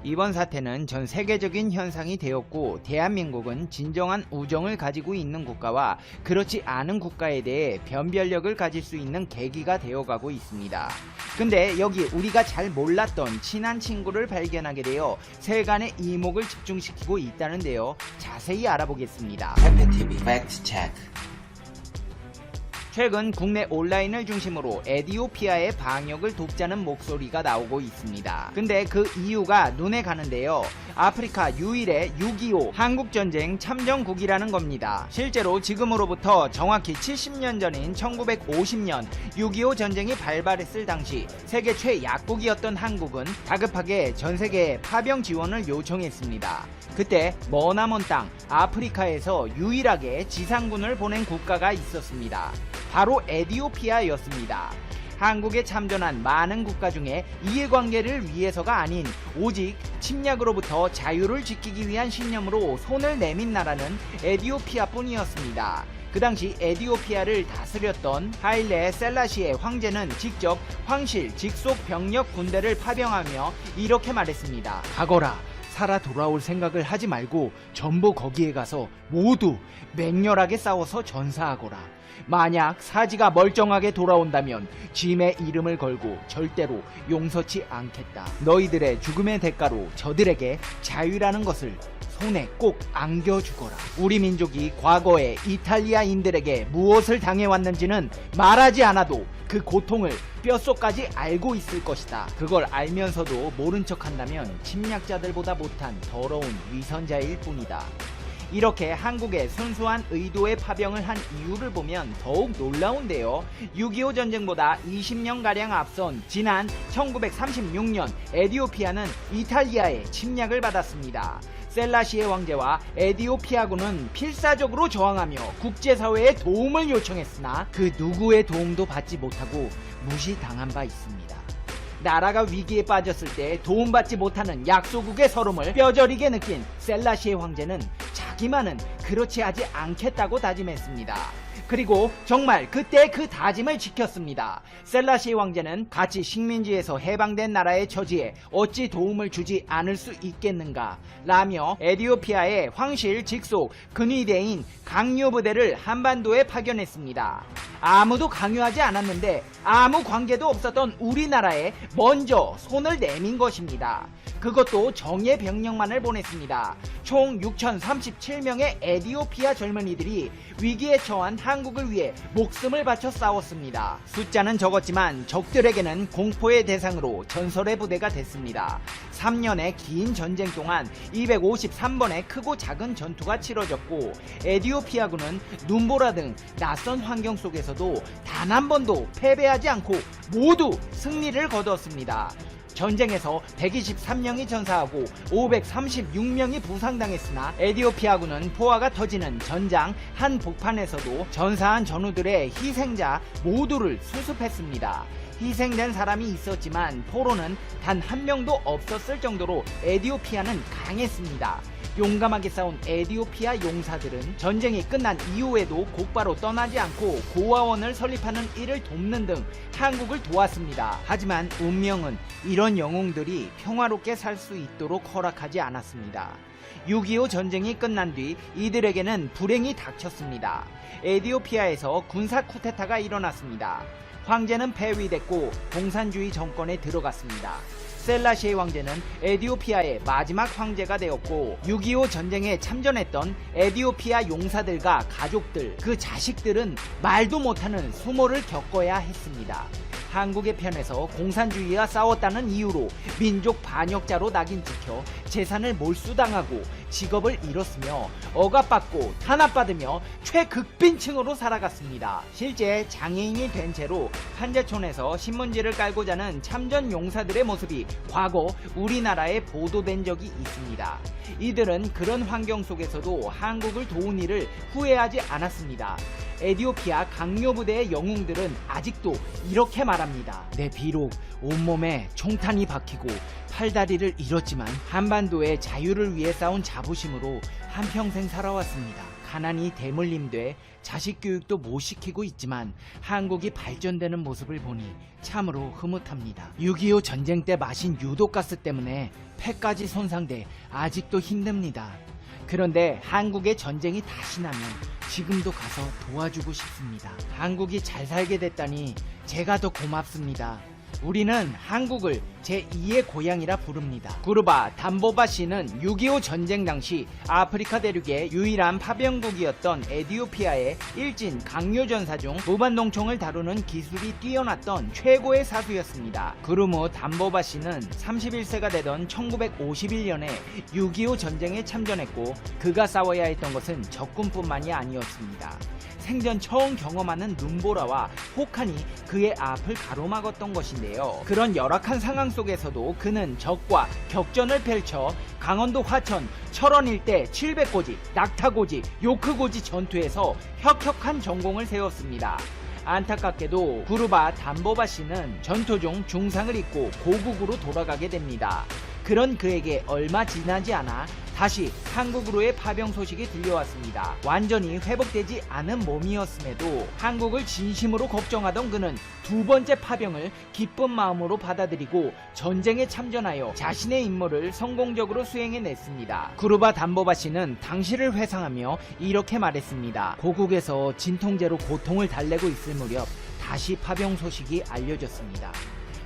이번 사태는 전 세계적인 현상이 되었고 대한민국은 진정한 우정을 가지고 있는 국가와 그렇지 않은 국가에 대해 변별력을 가질 수 있는 계기가 되어가고 있습니다. 근데 여기 우리가 잘 몰랐던 친한 친구를 발견하게 되어 세간의 이목을 집중시키고 있다는데요. 자세히 알아보겠습니다. FTV 팩트 체크. 최근 국내 온라인을 중심으로 에티오피아의 방역을 돕자는 목소리가 나오고 있습니다. 근데 그 이유가 눈에 가는데요. 아프리카 유일의 6.25 한국전쟁 참전국이라는 겁니다. 실제로 지금으로부터 정확히 70년 전인 1950년 6.25 전쟁이 발발했을 당시 세계 최약국이었던 한국은 다급하게 전세계에 파병 지원을 요청했습니다. 그때 머나먼 땅 아프리카에서 유일하게 지상군을 보낸 국가가 있었습니다. 바로 에티오피아였습니다. 한국에 참전한 많은 국가 중에 이해관계를 위해서가 아닌 오직 침략으로부터 자유를 지키기 위한 신념으로 손을 내민 나라는 에티오피아뿐이었습니다. 그 당시 에티오피아를 다스렸던 하일레 셀라시의 황제는 직접 황실 직속 병력 군대를 파병하며 이렇게 말했습니다. 가거라. 살아 돌아올 생각을 하지 말고 전부 거기에 가서 모두 맹렬하게 싸워서 전사하거라. 만약 사지가 멀쩡하게 돌아온다면 짐의 이름을 걸고 절대로 용서치 않겠다. 너희들의 죽음의 대가로 저들에게 자유라는 것을 손에 꼭 안겨주거라. 우리 민족이 과거에 이탈리아인들에게 무엇을 당해왔는지는 말하지 않아도 그 고통을 뼛속까지 알고 있을 것이다. 그걸 알면서도 모른 척한다면 침략자들보다 못한 더러운 위선자일 뿐이다. 이렇게 한국의 순수한 의도의 파병을 한 이유를 보면 더욱 놀라운데요. 6.25 전쟁보다 20년가량 앞선 지난 1936년 에티오피아는 이탈리아의 침략을 받았습니다. 셀라시의 황제와 에티오피아군은 필사적으로 저항하며 국제사회의 도움을 요청했으나 그 누구의 도움도 받지 못하고 무시당한 바 있습니다. 나라가 위기에 빠졌을 때 도움받지 못하는 약소국의 서름을 뼈저리게 느낀 셀라시의 황제는 자기만은 그렇지 하지 않겠다고 다짐했습니다. 그리고 정말 그때 그 다짐을 지켰습니다. 셀라시 왕제는 같이 식민지에서 해방된 나라의 처지에 어찌 도움을 주지 않을 수 있겠는가 라며 에티오피아의 황실 직속 근위대인 강요부대를 한반도에 파견했습니다. 아무도 강요하지 않았는데 아무 관계도 없었던 우리나라에 먼저 손을 내민 것입니다. 그것도 정예 병력만을 보냈습니다. 총 6,037명의 에티오피아 젊은이들이 위기에 처한 한국을 위해 목숨을 바쳐 싸웠습니다. 숫자는 적었지만 적들에게는 공포의 대상으로 전설의 부대가 됐습니다. 3년의 긴 전쟁 동안 253번의 크고 작은 전투가 치러졌고 에티오피아군은 눈보라 등 낯선 환경 속에서도 단 한 번도 패배하지 않고 모두 승리를 거두었습니다. 전쟁에서 123명이 전사하고 536명이 부상당했으나 에티오피아군은 포화가 터지는 전장 한복판에서도 전사한 전우들의 희생자 모두를 수습했습니다. 희생된 사람이 있었지만 포로는 단 한 명도 없었을 정도로 에티오피아는 강했습니다. 용감하게 싸운 에티오피아 용사들은 전쟁이 끝난 이후에도 곧바로 떠나지 않고 고아원을 설립하는 일을 돕는 등 한국을 도왔습니다. 하지만 운명은 이런 영웅들이 평화롭게 살 수 있도록 허락하지 않았습니다. 6.25 전쟁이 끝난 뒤 이들에게는 불행이 닥쳤습니다. 에티오피아에서 군사 쿠데타가 일어났습니다. 황제는 폐위됐고 공산주의 정권에 들어갔습니다. 셀라시의 황제는 에티오피아의 마지막 황제가 되었고 6.25 전쟁에 참전했던 에티오피아 용사들과 가족들, 그 자식들은 말도 못하는 수모를 겪어야 했습니다. 한국의 편에서 공산주의와 싸웠다는 이유로 민족 반역자로 낙인 찍혀 재산을 몰수당하고 직업을 잃었으며 억압받고 탄압받으며 최극빈층으로 살아갔습니다. 실제 장애인이 된 채로 판자촌에서 신문지를 깔고 자는 참전 용사들의 모습이 과거 우리나라에 보도된 적이 있습니다. 이들은 그런 환경 속에서도 한국을 도운 일을 후회하지 않았습니다. 에티오피아 강요부대의 영웅들은 아직도 이렇게 말합니다. 내 비록 온몸에 총탄이 박히고 팔다리를 잃었지만 한반도의 자유를 위해 싸운 자부심으로 한평생 살아왔습니다. 가난이 대물림돼 자식 교육도 못 시키고 있지만 한국이 발전되는 모습을 보니 참으로 흐뭇합니다. 6.25 전쟁 때 마신 유독가스 때문에 폐까지 손상돼 아직도 힘듭니다. 그런데 한국의 전쟁이 다시 나면 지금도 가서 도와주고 싶습니다. 한국이 잘 살게 됐다니 제가 더 고맙습니다. 우리는 한국을 제2의 고향이라 부릅니다. 구르바 담보바 씨는 6.25 전쟁 당시 아프리카 대륙의 유일한 파병국이었던 에디오피아의 일진 강요전사 중 무반동총을 다루는 기술이 뛰어났던 최고의 사수였습니다. 구르무 담보바 씨는 31세가 되던 1951년에 6.25 전쟁에 참전했고 그가 싸워야 했던 것은 적군뿐만이 아니었습니다. 생전 처음 경험하는 눈보라와 혹한이 그의 앞을 가로막았던 것인데요. 그런 열악한 상황 속에서도 그는 적과 격전을 펼쳐 강원도 화천, 철원 일대 700고지, 낙타고지, 요크고지 전투에서 혁혁한 전공을 세웠습니다. 안타깝게도 구르바 담보바 씨는 전투 중 중상을 입고 고국으로 돌아가게 됩니다. 그런 그에게 얼마 지나지 않아 다시 한국으로의 파병 소식이 들려왔습니다. 완전히 회복되지 않은 몸이었음에도 한국을 진심으로 걱정하던 그는 두 번째 파병을 기쁜 마음으로 받아들이고 전쟁에 참전하여 자신의 임무를 성공적으로 수행해냈습니다. 구르바 담보바 씨는 당시를 회상하며 이렇게 말했습니다. 고국에서 진통제로 고통을 달래고 있을 무렵 다시 파병 소식이 알려졌습니다.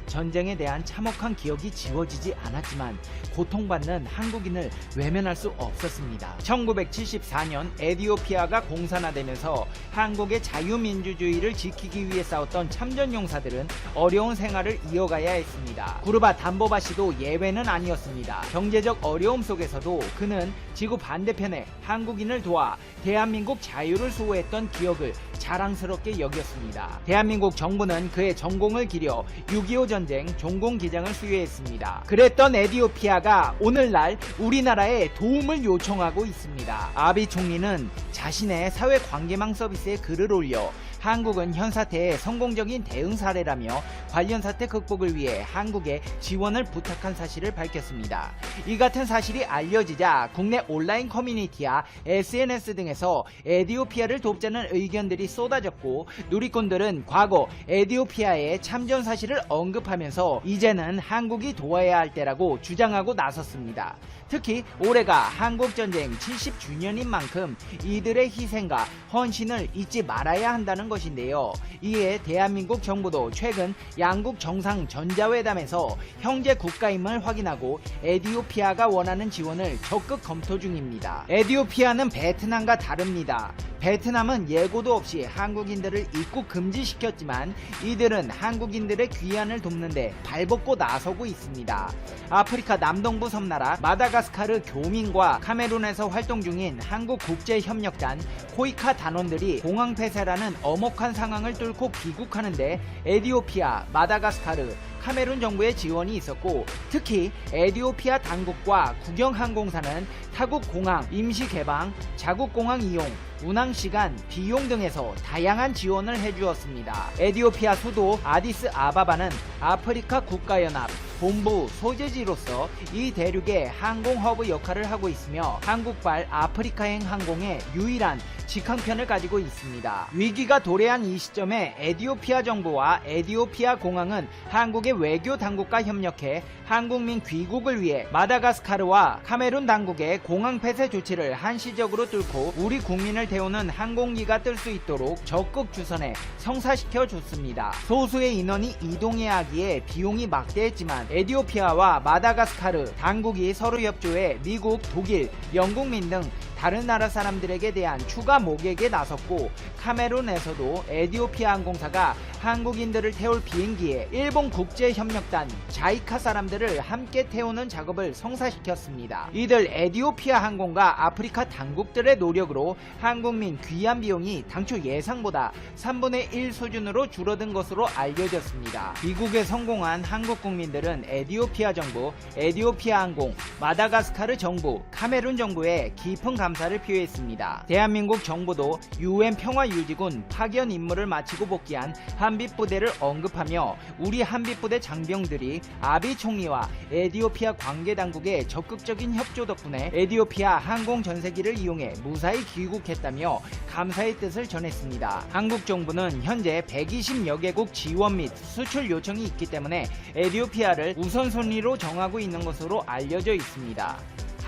전쟁에 대한 참혹한 기억이 지워지지 않았지만 고통받는 한국인을 외면할 수 없었습니다. 1974년 에디오피아가 공산화되면서 한국의 자유민주주의를 지키기 위해 싸웠던 참전용사들은 어려운 생활을 이어가야 했습니다. 구르바 담보바 씨도 예외는 아니었습니다. 경제적 어려움 속에서도 그는 지구 반대편에 한국인을 도와 대한민국 자유를 수호했던 기억을 자랑스럽게 여겼습니다. 대한민국 정부는 그의 전공을 기려 6.25 전쟁 종공기장을 수여했습니다. 그랬던 에디오피아가 오늘날 우리나라에 도움을 요청하고 있습니다. 아비 총리는 자신의 사회관계망 서비스에 글을 올려 한국은 현 사태에 성공적인 대응 사례라며 관련 사태 극복을 위해 한국에 지원을 부탁한 사실을 밝혔습니다. 이 같은 사실이 알려지자 국내 온라인 커뮤니티와 SNS 등에서 에디오피아를 돕자는 의견들이 쏟아졌고 누리꾼들은 과거 에디오피아의 참전 사실을 언급하면서 이제는 한국이 도와야 할 때라고 주장하고 나섰습니다. 특히 올해가 한국전쟁 70주년인 만큼 이들의 희생과 헌신을 잊지 말아야 한다는 것인데요. 이에 대한민국 정부도 최근 양국 정상 전자회담에서 형제 국가임을 확인하고 에디오피아가 원하는 지원을 적극 검토 중입니다. 에디오피아는 베트남과 다릅니다. 베트남은 예고도 없이 한국인들을 입국 금지시켰지만 이들은 한국인들의 귀환을 돕는데 발벗고 나서고 있습니다. 아프리카 남동부 섬나라 마다가스카르 교민과 카메룬에서 활동 중인 한국국제협력단 코이카 단원들이 공항 폐쇄라는 엄혹한 상황을 뚫고 귀국하는데 에디오피아, 마다가스카르, 카메룬 정부의 지원이 있었고 특히 에디오피아 당국과 국영항공사는 타국 공항 임시 개방, 자국 공항 이용, 운항시간, 비용 등에서 다양한 지원을 해주었습니다. 에디오피아 수도 아디스 아바바는 아프리카 국가연합 본부 소재지로서 이 대륙의 항공허브 역할을 하고 있으며 한국발 아프리카행 항공의 유일한 직항편을 가지고 있습니다. 위기가 도래한 이 시점에 에디오피아 정부와 에디오피아 공항은 한국의 외교 당국과 협력해 한국민 귀국을 위해 마다가스카르와 카메룬 당국의 공항 폐쇄 조치를 한시적으로 뚫고 우리 국민을 태우는 항공기가 뜰 수 있도록 적극 주선해 성사시켜 줬습니다. 소수의 인원이 이동해야 하기에 비용이 막대했지만 에디오피아와 마다가스카르 당국이 서로 협조해 미국, 독일, 영국민 등 다른 나라 사람들에게 대한 추가 모객에 나섰고 카메룬에서도 에디오피아 항공사가 한국인들을 태울 비행기에 일본 국제협력단 자이카 사람들을 함께 태우는 작업을 성사시켰습니다. 이들 에디오피아 항공과 아프리카 당국들의 노력으로 한국민 귀환 비용이 당초 예상보다 3분의 1 수준으로 줄어든 것으로 알려졌습니다. 귀국에 성공한 한국 국민들은 에디오피아 정부, 에디오피아 항공, 마다가스카르 정부, 카메룬 정부에 깊은 감사를 표했습니다. 대한민국 정부도 UN 평화유지군 파견 임무를 마치고 복귀한 한빛부대를 언급하며 우리 한빛부대 장병들이 아비 총리와 에티오피아 관계당국의 적극적인 협조 덕분에 에티오피아 항공 전세기를 이용해 무사히 귀국했다며 감사의 뜻을 전했습니다. 한국 정부는 현재 120여 개국 지원 및 수출 요청이 있기 때문에 에티오피아를 우선순위로 정하고 있는 것으로 알려져 있습니다.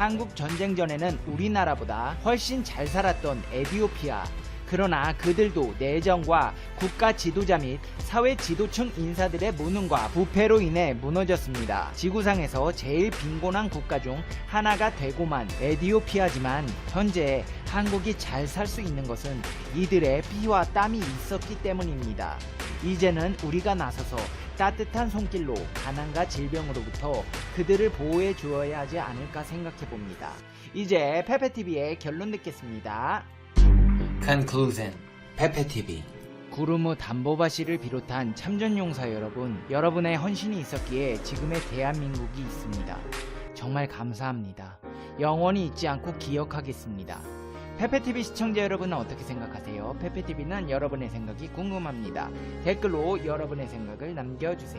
한국 전쟁 전에는 우리나라보다 훨씬 잘 살았던 에티오피아. 그러나 그들도 내정과 국가 지도자 및 사회 지도층 인사들의 무능과 부패로 인해 무너졌습니다. 지구상에서 제일 빈곤한 국가 중 하나가 되고만 에티오피아지만 현재 한국이 잘 살 수 있는 것은 이들의 피와 땀이 있었기 때문입니다. 이제는 우리가 나서서 따뜻한 손길로 가난과 질병으로부터 그들을 보호해 주어야 하지 않을까 생각해 봅니다. 이제 페페TV의 결론 듣겠습니다. Conclusion. 페페TV. 구르무 담보바시를 비롯한 참전용사 여러분, 여러분의 헌신이 있었기에 지금의 대한민국이 있습니다. 정말 감사합니다. 영원히 잊지 않고 기억하겠습니다. 페페TV 시청자 여러분은 어떻게 생각하세요? 페페TV는 여러분의 생각이 궁금합니다. 댓글로 여러분의 생각을 남겨주세요.